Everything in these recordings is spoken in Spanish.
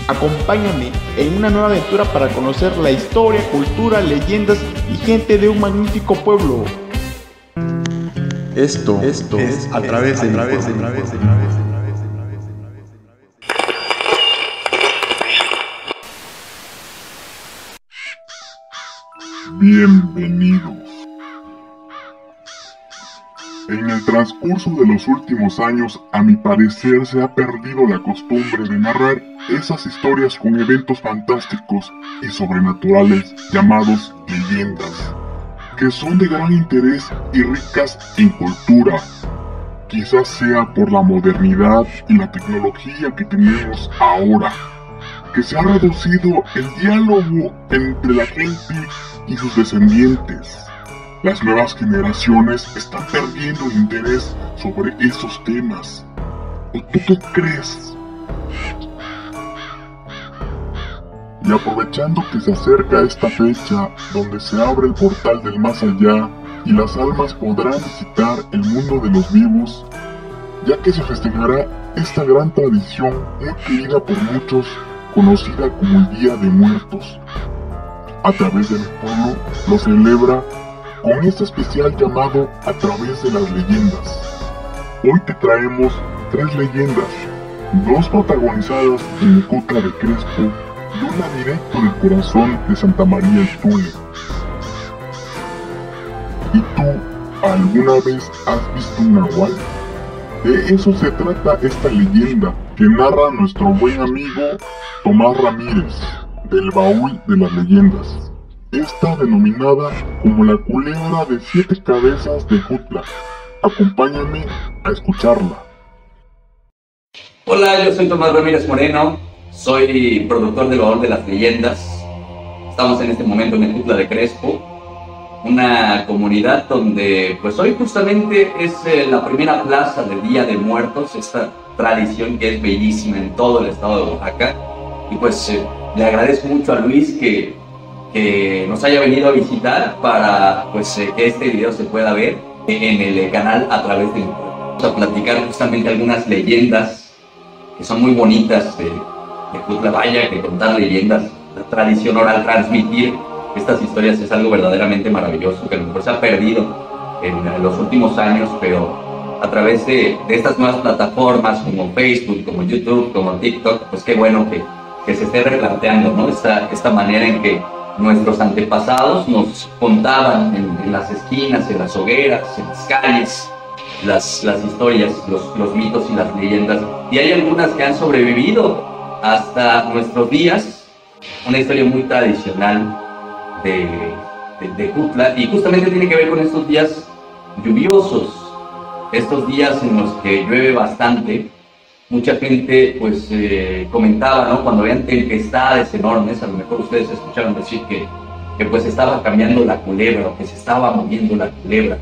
Acompáñame en una nueva aventura para conocer la historia, cultura, leyendas y gente de un magnífico pueblo. Esto es a través de Bienvenidos. En el transcurso de los últimos años, a mi parecer, se ha perdido la costumbre de narrar esas historias con eventos fantásticos y sobrenaturales llamados leyendas, que son de gran interés y ricas en cultura. Quizás sea por la modernidad y la tecnología que tenemos ahora, que se ha reducido el diálogo entre la gente y sus descendientes. Las nuevas generaciones están perdiendo el interés sobre esos temas. ¿O tú qué crees? Y aprovechando que se acerca esta fecha donde se abre el portal del más allá y las almas podrán visitar el mundo de los vivos, ya que se festejará esta gran tradición muy querida por muchos, conocida como el Día de Muertos. A través de mi pueblo lo celebra con este especial llamado A Través de las Leyendas. Hoy te traemos 3 leyendas, 2 protagonizadas en Mecutla de Crespo y una directo del corazón de Santa María Ixtule. ¿Y tú alguna vez has visto un nahual? De eso se trata esta leyenda que narra nuestro buen amigo Tomás Ramírez, del Baúl de las Leyendas. Esta denominada como la culebra de 7 cabezas de Jutla. Acompáñame a escucharla. Hola, yo soy Tomás Ramírez Moreno, soy productor del Baúl de las Leyendas. Estamos en este momento en Mecutla de Crespo, una comunidad donde pues hoy justamente es la primera plaza del Día de Muertos, esta tradición que es bellísima en todo el estado de Oaxaca. Y pues le agradezco mucho a Luis que nos haya venido a visitar para pues que este video se pueda ver en el canal a través de YouTube. Vamos a platicar justamente algunas leyendas que son muy bonitas de Jutla. Vaya que contar leyendas, la tradición oral, transmitir estas historias es algo verdaderamente maravilloso que a lo mejor se ha perdido en los últimos años, pero a través de estas nuevas plataformas como Facebook, como YouTube, como TikTok, pues qué bueno que se esté replanteando, ¿no? Esta manera en que nuestros antepasados nos contaban en las esquinas, en las hogueras, en las calles, las historias, los mitos y las leyendas. Y hay algunas que han sobrevivido hasta nuestros días. Una historia muy tradicional de Jutla, y justamente tiene que ver con estos días lluviosos, estos días en los que llueve bastante. Mucha gente pues comentaba, ¿no? Cuando veían tempestades enormes, a lo mejor ustedes escucharon decir que pues estaba cambiando la culebra, o que se estaba moviendo la culebra.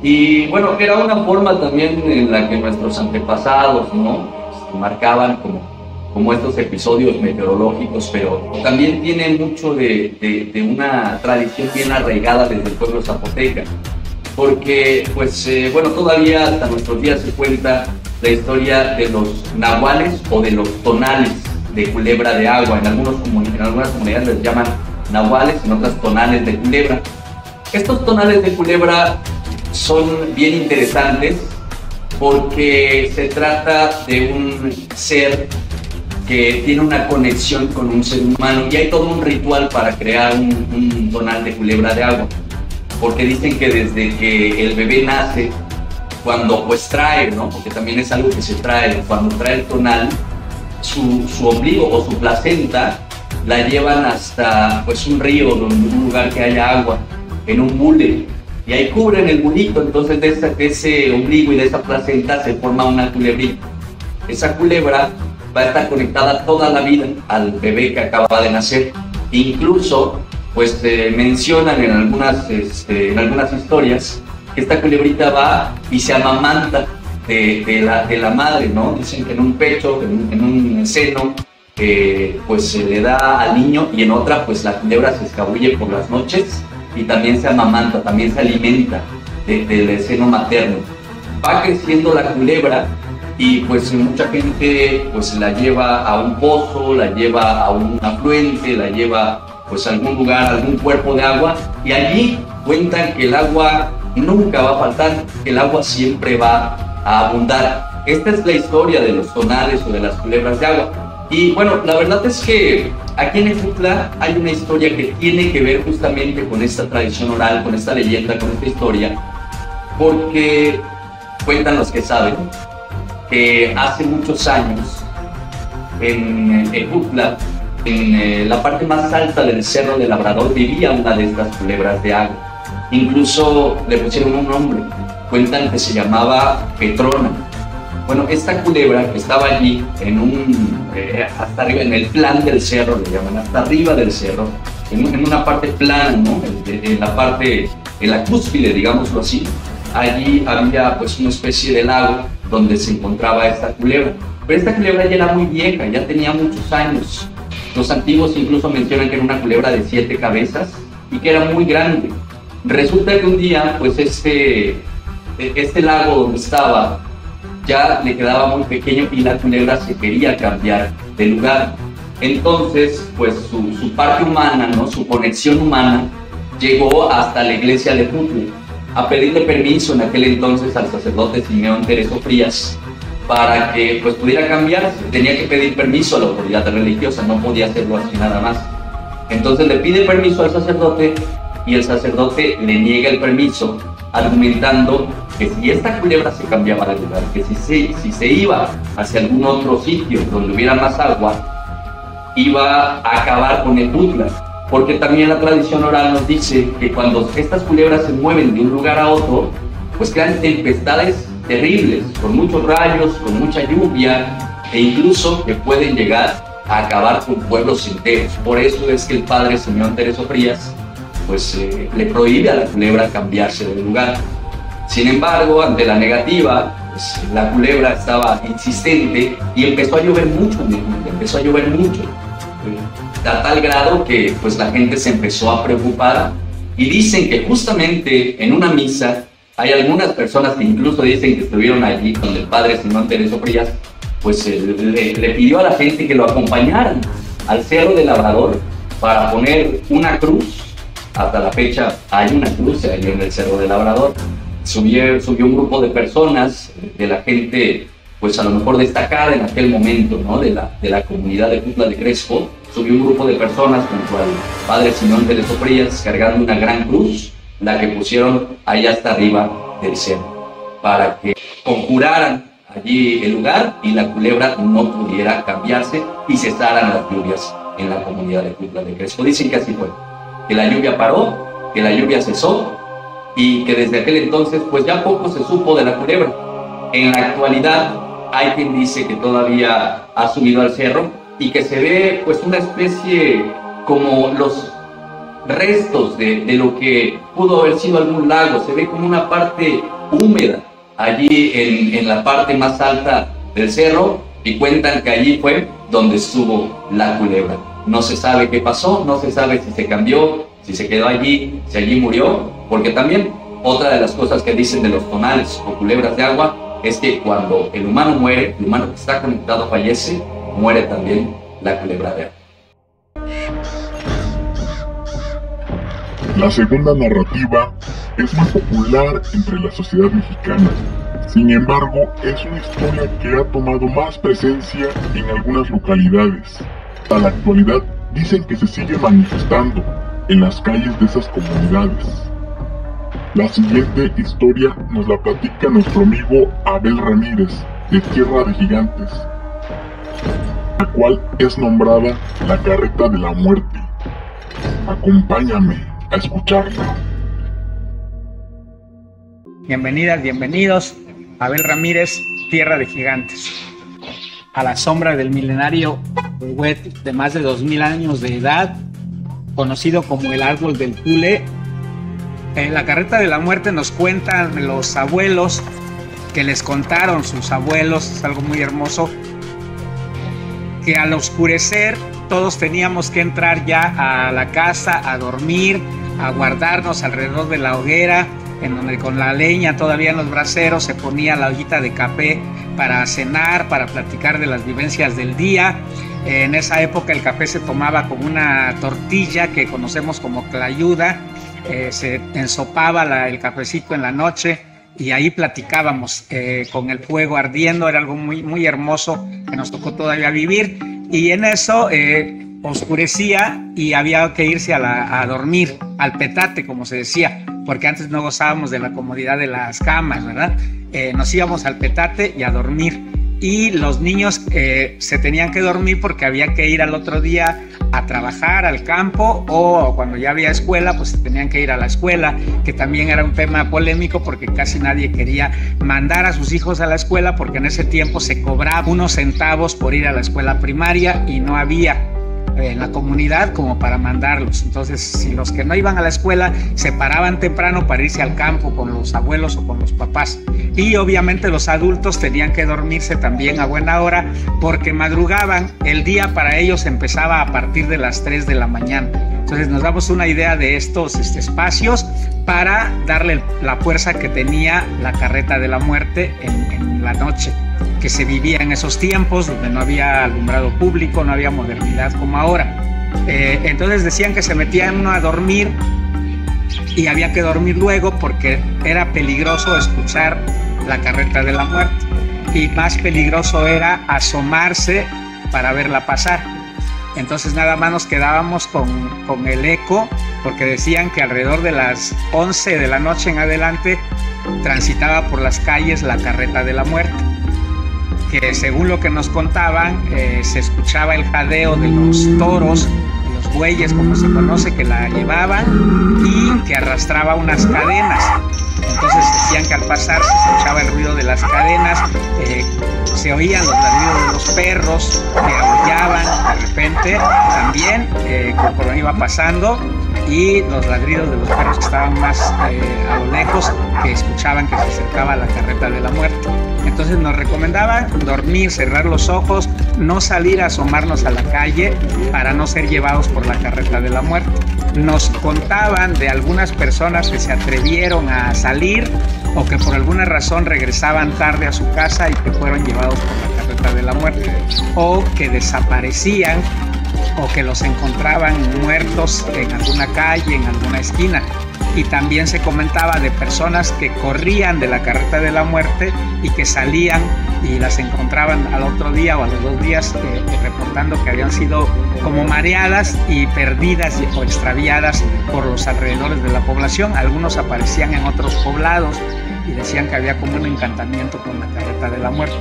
Y bueno, era una forma también en la que nuestros antepasados, ¿no? Marcaban como estos episodios meteorológicos, pero también tiene mucho de una tradición bien arraigada desde el pueblo zapoteca, porque pues bueno, todavía hasta nuestros días se cuenta la historia de los nahuales o de los tonales de culebra de agua. En algunas comunidades les llaman nahuales, en otras tonales de culebra. Estos tonales de culebra son bien interesantes porque se trata de un ser que tiene una conexión con un ser humano, y hay todo un ritual para crear un tonal de culebra de agua, porque dicen que desde que el bebé nace, cuando pues trae, ¿no? Porque también es algo que se trae, cuando trae el tonal, su ombligo o su placenta la llevan hasta pues un río, un lugar que haya agua, en un bule, y ahí cubren el bulito. Entonces de ese ombligo y de esa placenta se forma una culebrita. Esa culebra va a estar conectada toda la vida al bebé que acaba de nacer. Incluso pues mencionan en algunas historias que esta culebrita va y se amamanta de la madre, ¿no? Dicen que en un pecho, en un seno, pues se le da al niño, y en otra pues la culebra se escabulle por las noches y también se amamanta, también se alimenta del seno materno. Va creciendo la culebra y pues mucha gente pues la lleva a un pozo, la lleva a un afluente, la lleva pues a algún lugar, a algún cuerpo de agua, y allí cuentan que el agua nunca va a faltar, que el agua siempre va a abundar. Esta es la historia de los tonales o de las culebras de agua. Y bueno, la verdad es que aquí en Ejutla hay una historia que tiene que ver justamente con esta tradición oral, con esta leyenda, con esta historia, porque cuentan los que saben que hace muchos años en Ejutla, en la parte más alta del Cerro del Labrador, vivía una de estas culebras de agua. Incluso le pusieron un nombre, cuentan que se llamaba Petrona. Bueno, esta culebra que estaba allí hasta arriba, en el plan del cerro, le llaman, hasta arriba del cerro, en una parte plana, ¿no? En la cúspide, digámoslo así, allí había pues una especie de lago donde se encontraba esta culebra. Pero esta culebra ya era muy vieja, ya tenía muchos años. Los antiguos incluso mencionan que era una culebra de 7 cabezas y que era muy grande. Resulta que un día, pues este lago donde estaba ya le quedaba muy pequeño y la culebra se quería cambiar de lugar. Entonces, pues su parte humana, ¿no? Su conexión humana llegó hasta la iglesia de Ejutla a pedirle permiso en aquel entonces al sacerdote Simeón Tereso Frías para que pues pudiera cambiarse. Tenía que pedir permiso a la autoridad religiosa, no podía hacerlo así nada más. Entonces le pide permiso al sacerdote y el sacerdote le niega el permiso, argumentando que si esta culebra se cambiaba de lugar, que si se iba hacia algún otro sitio donde hubiera más agua, iba a acabar con Ejutla. Porque también la tradición oral nos dice que cuando estas culebras se mueven de un lugar a otro, pues crean tempestades terribles, con muchos rayos, con mucha lluvia, e incluso que pueden llegar a acabar con pueblos enteros. Por eso es que el padre Simeón Tereso Frías pues le prohíbe a la culebra cambiarse de lugar. Sin embargo, ante la negativa, pues, la culebra estaba insistente y empezó a llover mucho, a tal grado que pues la gente se empezó a preocupar, y dicen que justamente en una misa hay algunas personas que incluso dicen que estuvieron allí donde el padre Simeón Tereso Frías pues le pidió a la gente que lo acompañaran al Cerro del Labrador para poner una cruz. Hasta la fecha hay una cruz allí en el Cerro del Labrador. Subió un grupo de personas, de la gente pues a lo mejor destacada en aquel momento, ¿no? de la comunidad de Ejutla de Crespo. Subió un grupo de personas junto al padre Simeón Tereso Frías cargando una gran cruz, la que pusieron ahí hasta arriba del cerro, para que conjuraran allí el lugar y la culebra no pudiera cambiarse y cesaran las lluvias en la comunidad de Ejutla de Crespo. Dicen que así fue, que la lluvia paró, que la lluvia cesó y que desde aquel entonces pues ya poco se supo de la culebra. En la actualidad hay quien dice que todavía ha subido al cerro y que se ve pues una especie como los restos de lo que pudo haber sido algún lago. Se ve como una parte húmeda allí en la parte más alta del cerro, y cuentan que allí fue donde estuvo la culebra. No se sabe qué pasó, no se sabe si se cambió, si se quedó allí, si allí murió, porque también otra de las cosas que dicen de los tonales o culebras de agua es que cuando el humano muere, el humano que está conectado fallece, muere también la culebra de agua. La segunda narrativa es muy popular entre la sociedad mexicana. Sin embargo, es una historia que ha tomado más presencia en algunas localidades. A la actualidad dicen que se sigue manifestando en las calles de esas comunidades. La siguiente historia nos la platica nuestro amigo Abel Ramírez, de Tierra de Gigantes, la cual es nombrada la Carreta de la Muerte. Acompáñame a escucharla. Bienvenidas, bienvenidos. Abel Ramírez, Tierra de Gigantes. A la sombra del milenario huet de más de 2000 años de edad, conocido como el árbol del Tule. En la Carreta de la Muerte nos cuentan los abuelos que les contaron sus abuelos, es algo muy hermoso, que al oscurecer todos teníamos que entrar ya a la casa a dormir, a guardarnos alrededor de la hoguera, en donde con la leña todavía en los braseros se ponía la ollita de café para cenar, para platicar de las vivencias del día. En esa época el café se tomaba con una tortilla que conocemos como clayuda, se ensopaba el cafecito en la noche y ahí platicábamos con el fuego ardiendo. Era algo muy, muy hermoso que nos tocó todavía vivir, y en eso oscurecía y había que irse a dormir, al petate, como se decía, porque antes no gozábamos de la comodidad de las camas, ¿verdad? Nos íbamos al petate y a dormir, y los niños se tenían que dormir porque había que ir al otro día a trabajar al campo, o cuando ya había escuela, pues se tenían que ir a la escuela, que también era un tema polémico porque casi nadie quería mandar a sus hijos a la escuela, porque en ese tiempo se cobraba unos centavos por ir a la escuela primaria y no había en la comunidad como para mandarlos. Entonces, si los que no iban a la escuela se paraban temprano para irse al campo con los abuelos o con los papás, y obviamente los adultos tenían que dormirse también a buena hora porque madrugaban. El día para ellos empezaba a partir de las 3 de la mañana. Entonces nos damos una idea de estos espacios para darle la fuerza que tenía la carreta de la muerte en la noche, que se vivía en esos tiempos donde no había alumbrado público, no había modernidad como ahora. Entonces decían que se metían uno a dormir y había que dormir luego porque era peligroso escuchar la carreta de la muerte, y más peligroso era asomarse para verla pasar. Entonces nada más nos quedábamos con el eco, porque decían que alrededor de las 11 de la noche en adelante transitaba por las calles la carreta de la muerte, que según lo que nos contaban se escuchaba el jadeo de los toros, de los bueyes como se conoce, que la llevaban y que arrastraba unas cadenas. Entonces decían que al pasar se escuchaba el ruido de las cadenas, se oían los ladridos de los perros que aullaban de repente también conforme iba pasando, y los ladridos de los perros que estaban más a lo lejos, que escuchaban que se acercaba la carreta de la muerte. Entonces nos recomendaban dormir, cerrar los ojos, no salir a asomarnos a la calle para no ser llevados por la carreta de la muerte. Nos contaban de algunas personas que se atrevieron a salir o que por alguna razón regresaban tarde a su casa y que fueron llevados por la carreta de la muerte, o que desaparecían, o que los encontraban muertos en alguna calle, en alguna esquina. Y también se comentaba de personas que corrían de la carreta de la muerte y que salían y las encontraban al otro día o a los 2 días reportando que habían sido como mareadas y perdidas o extraviadas por los alrededores de la población. Algunos aparecían en otros poblados y decían que había como un encantamiento con la carreta de la muerte.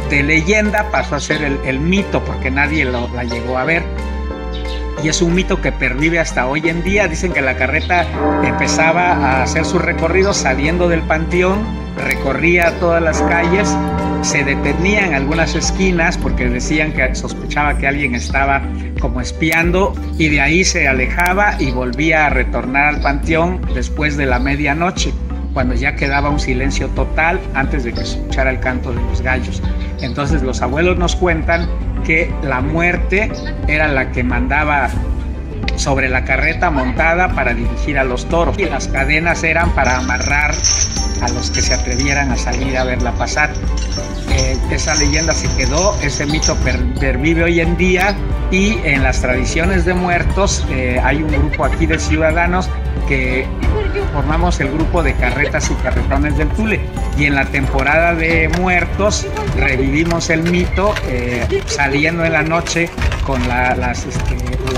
De leyenda pasó a ser el mito porque nadie la llegó a ver. Y es un mito que pervive hasta hoy en día. Dicen que la carreta empezaba a hacer su recorrido saliendo del panteón, recorría todas las calles, se detenía en algunas esquinas porque decían que sospechaba que alguien estaba como espiando, y de ahí se alejaba y volvía a retornar al panteón después de la medianoche, cuando ya quedaba un silencio total antes de que se escuchara el canto de los gallos. Entonces los abuelos nos cuentan que la muerte era la que mandaba sobre la carreta montada para dirigir a los toros, y las cadenas eran para amarrar a los que se atrevieran a salir a verla pasar. Esa leyenda se quedó, ese mito pervive hoy en día, y en las tradiciones de muertos hay un grupo aquí de ciudadanos que formamos el grupo de Carretas y Carretones del Tule, y en la temporada de muertos revivimos el mito saliendo en la noche con las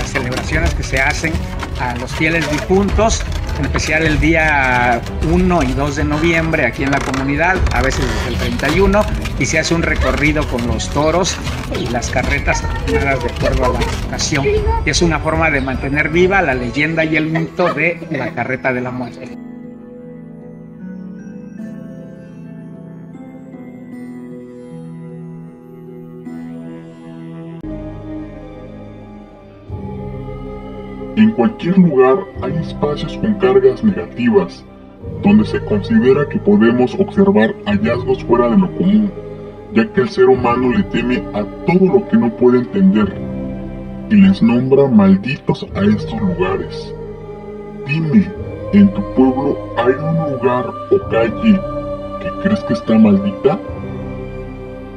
celebraciones que se hacen a los fieles difuntos, en especial el día 1 y 2 de noviembre aquí en la comunidad, a veces desde el 31, y se hace un recorrido con los toros y las carretas asignadas de acuerdo a la ocasión. Y es una forma de mantener viva la leyenda y el mito de la carreta de la muerte. En cualquier lugar hay espacios con cargas negativas, donde se considera que podemos observar hallazgos fuera de lo común, ya que el ser humano le teme a todo lo que no puede entender, y les nombra malditos a estos lugares. Dime, ¿en tu pueblo hay un lugar o calle que crees que está maldita?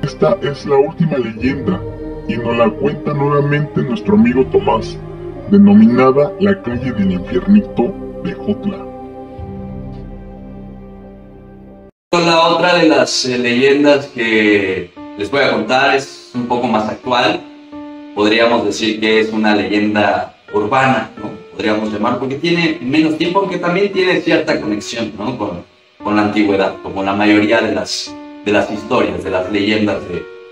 Esta es la última leyenda y nos la cuenta nuevamente nuestro amigo Tomás, denominada la calle del Infiernito de Jotla. La otra de las leyendas que les voy a contar es un poco más actual. Podríamos decir que es una leyenda urbana, ¿no? Podríamos llamar, porque tiene menos tiempo, aunque también tiene cierta conexión, ¿no? con la antigüedad, como la mayoría de las historias, de las leyendas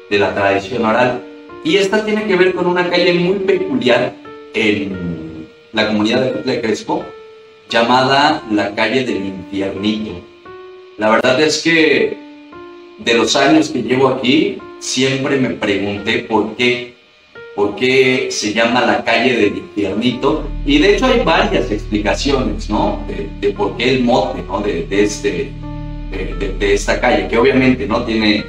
de la tradición oral. Y esta tiene que ver con una calle muy peculiar en la comunidad de Jotla de Crespo, llamada la calle del Infiernito. La verdad es que de los años que llevo aquí, siempre me pregunté por qué se llama la calle del Infiernito, y de hecho hay varias explicaciones, ¿no? de por qué el mote, ¿no? de esta calle, que obviamente no tiene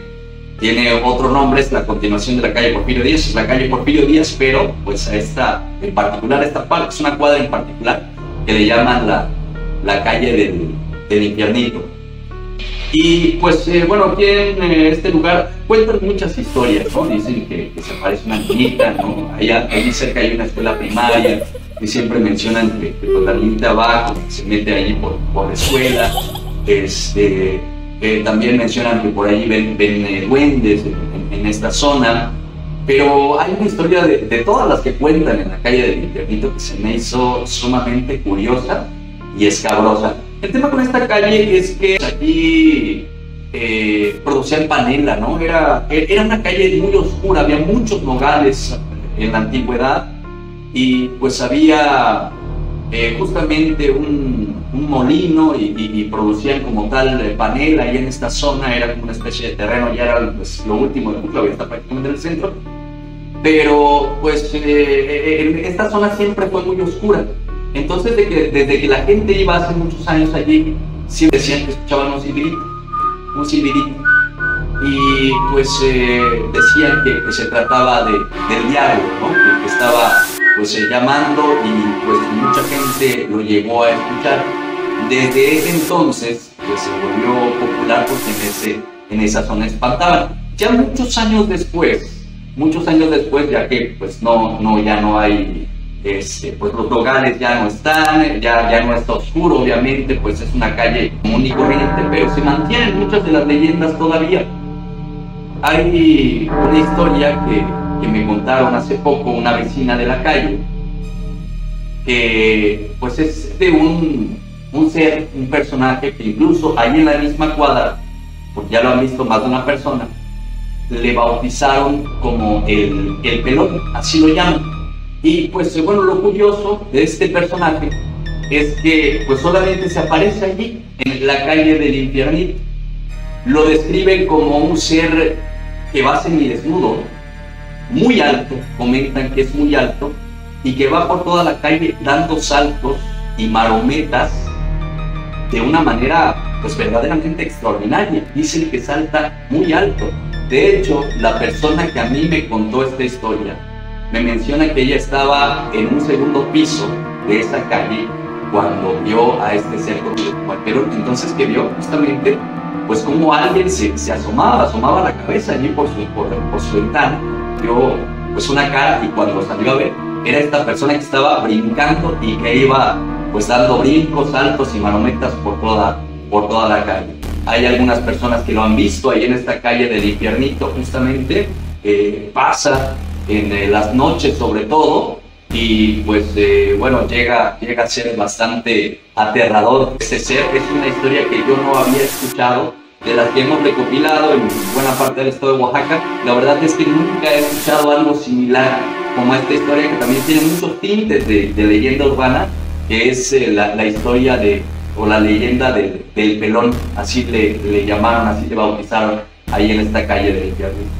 otro nombre, es la continuación de la calle Porfirio Díaz, es la calle Porfirio Díaz, pero pues a esta en particular, esta parte, es una cuadra en particular que le llaman la calle del Infiernito. Y pues bueno, aquí en este lugar cuentan muchas historias, ¿no? Dicen que se aparece una niñita, ¿no? Allí cerca hay una escuela primaria, y siempre mencionan que pues, la niñita abajo se mete allí por la escuela. También mencionan que por allí ven duendes en esta zona. Pero hay una historia de todas las que cuentan en la calle del Infiernito que se me hizo sumamente curiosa y escabrosa. El tema con esta calle es que aquí producían panela, ¿no? Era una calle muy oscura, había muchos nogales en la antigüedad, y pues había justamente un molino y producían como tal panela, y en esta zona era como una especie de terreno, ya era pues, lo último de Jotla, está prácticamente en el centro, pero pues esta zona siempre fue muy oscura. Entonces, desde que la gente iba hace muchos años allí, siempre decían que escuchaban un silbidito. Y pues decían que se trataba del diablo, ¿no? Que estaba pues llamando, y pues mucha gente lo llegó a escuchar. Desde ese entonces pues se volvió popular porque en esa zona espantaban. Ya muchos años después, ya que pues ya no hay, pues los lugares ya no están, ya no está oscuro, obviamente, pues es una calle común y corriente, pero se mantienen muchas de las leyendas todavía. Hay una historia que me contaron hace poco una vecina de la calle, que pues es de un personaje que incluso ahí en la misma cuadra, porque ya lo han visto más de una persona, le bautizaron como el pelón, así lo llaman. Y pues bueno, lo curioso de este personaje es que pues solamente se aparece allí, en la calle del Infiernito. Lo describen como un ser que va semidesnudo, muy alto, comentan que es muy alto, y que va por toda la calle dando saltos y marometas de una manera pues verdaderamente extraordinaria. Dicen que salta muy alto. De hecho, la persona que a mí me contó esta historia me menciona que ella estaba en un segundo piso de esa calle cuando vio a este ser como el pelón. Entonces que vio justamente pues como alguien se asomaba la cabeza allí por su ventana, vio pues una cara, y cuando salió a ver era esta persona que estaba brincando y que iba pues dando brincos, saltos y marometas por toda la calle. Hay algunas personas que lo han visto ahí en esta calle del Infiernito, justamente pasa en las noches sobre todo, y pues bueno, llega a ser bastante aterrador este ser. Es una historia que yo no había escuchado, de las que hemos recopilado en buena parte del estado de Oaxaca. La verdad es que nunca he escuchado algo similar como esta historia, que también tiene muchos tintes de leyenda urbana, que es la historia o la leyenda del pelón, así le llamaron, así le bautizaron ahí en esta calle del Infiernito.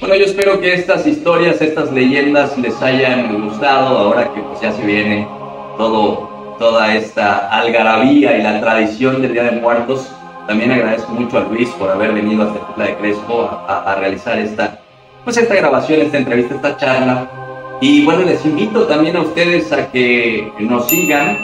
Bueno, yo espero que estas historias, estas leyendas les hayan gustado, ahora que pues ya se viene toda esta algarabía y la tradición del Día de Muertos. También agradezco mucho a Luis por haber venido hasta Jotla de Crespo a realizar esta grabación, esta entrevista, esta charla. Y bueno, les invito también a ustedes a que nos sigan.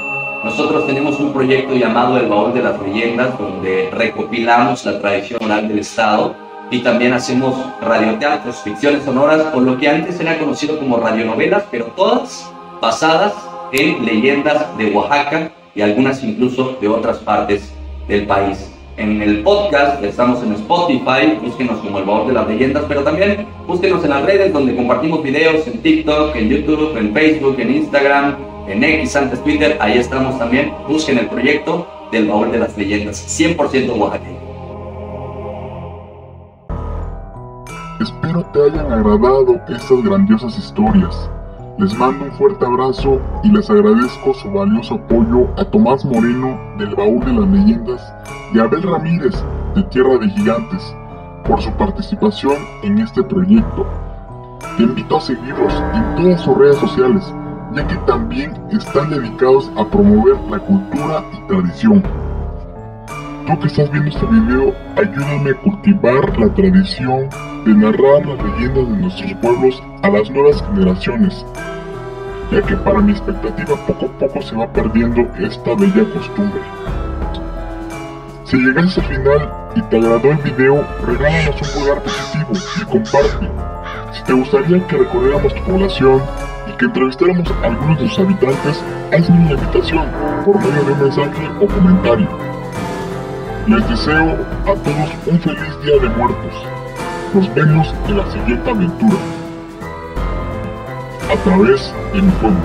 Nosotros tenemos un proyecto llamado El Baúl de las Leyendas, donde recopilamos la tradición oral del estado. y también hacemos radioteatros, ficciones sonoras, o lo que antes era conocido como radionovelas, pero todas basadas en leyendas de Oaxaca y algunas incluso de otras partes del país. En el podcast estamos en Spotify, búsquenos como El Baúl de las Leyendas, pero también búsquenos en las redes donde compartimos videos, en TikTok, en YouTube, en Facebook, en Instagram, en X, antes Twitter, ahí estamos también. Busquen el proyecto del Baúl de las Leyendas, 100% oaxaqueño. Espero te hayan agradado estas grandiosas historias. Les mando un fuerte abrazo y les agradezco su valioso apoyo a Tomás Moreno del Baúl de las Leyendas y a Abel Ramírez de Tierra de Gigantes por su participación en este proyecto. Te invito a seguirlos en todas sus redes sociales, ya que también están dedicados a promover la cultura y tradición. Tú que estás viendo este video, ayúdame a cultivar la tradición de narrar las leyendas de nuestros pueblos a las nuevas generaciones, ya que para mi expectativa poco a poco se va perdiendo esta bella costumbre. Si llegaste al final y te agradó el video, regálanos un pulgar positivo y comparte. Si te gustaría que recorriéramos tu población y que entrevistáramos a algunos de sus habitantes, hazme una invitación por medio de un mensaje o comentario. Les deseo a todos un feliz Día de Muertos. Nos vemos en la siguiente aventura, a través de mi pueblo.